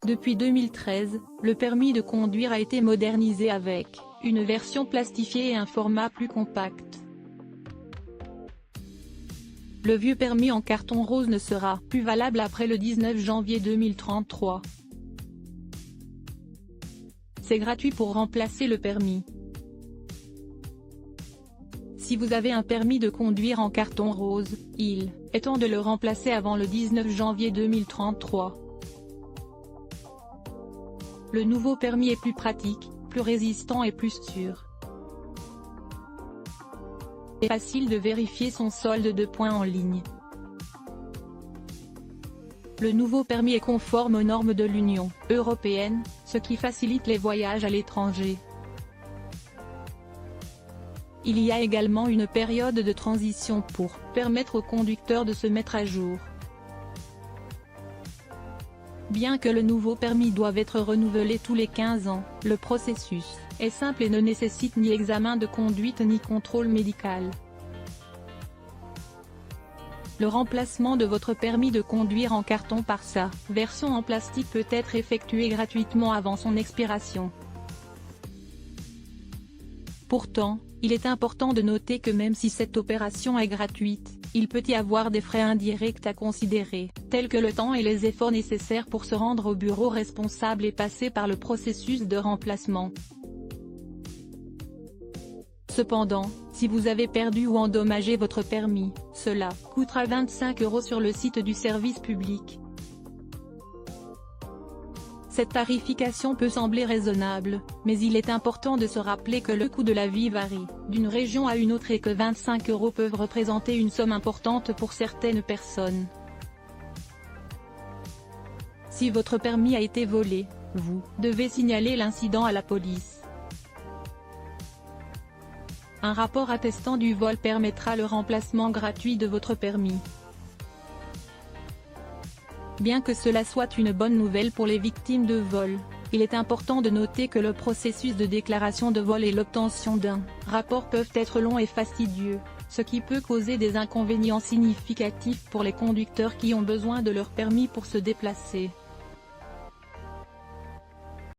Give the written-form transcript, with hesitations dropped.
Depuis 2013, le permis de conduire a été modernisé avec une version plastifiée et un format plus compact. Le vieux permis en carton rose ne sera plus valable après le 19 janvier 2033. C'est gratuit pour remplacer le permis. Si vous avez un permis de conduire en carton rose, il est temps de le remplacer avant le 19 janvier 2033. Le nouveau permis est plus pratique, plus résistant et plus sûr. C'est facile de vérifier son solde de points en ligne. Le nouveau permis est conforme aux normes de l'Union européenne, ce qui facilite les voyages à l'étranger. Il y a également une période de transition pour permettre aux conducteurs de se mettre à jour. Bien que le nouveau permis doive être renouvelé tous les 15 ans, le processus est simple et ne nécessite ni examen de conduite ni contrôle médical. Le remplacement de votre permis de conduire en carton par sa version en plastique peut être effectué gratuitement avant son expiration. Pourtant, il est important de noter que même si cette opération est gratuite, il peut y avoir des frais indirects à considérer, tels que le temps et les efforts nécessaires pour se rendre au bureau responsable et passer par le processus de remplacement. Cependant, si vous avez perdu ou endommagé votre permis, cela coûtera 25 € sur le site du service public. Cette tarification peut sembler raisonnable, mais il est important de se rappeler que le coût de la vie varie d'une région à une autre et que 25 € peuvent représenter une somme importante pour certaines personnes. Si votre permis a été volé, vous devez signaler l'incident à la police. Un rapport attestant du vol permettra le remplacement gratuit de votre permis. Bien que cela soit une bonne nouvelle pour les victimes de vol, il est important de noter que le processus de déclaration de vol et l'obtention d'un rapport peuvent être longs et fastidieux, ce qui peut causer des inconvénients significatifs pour les conducteurs qui ont besoin de leur permis pour se déplacer.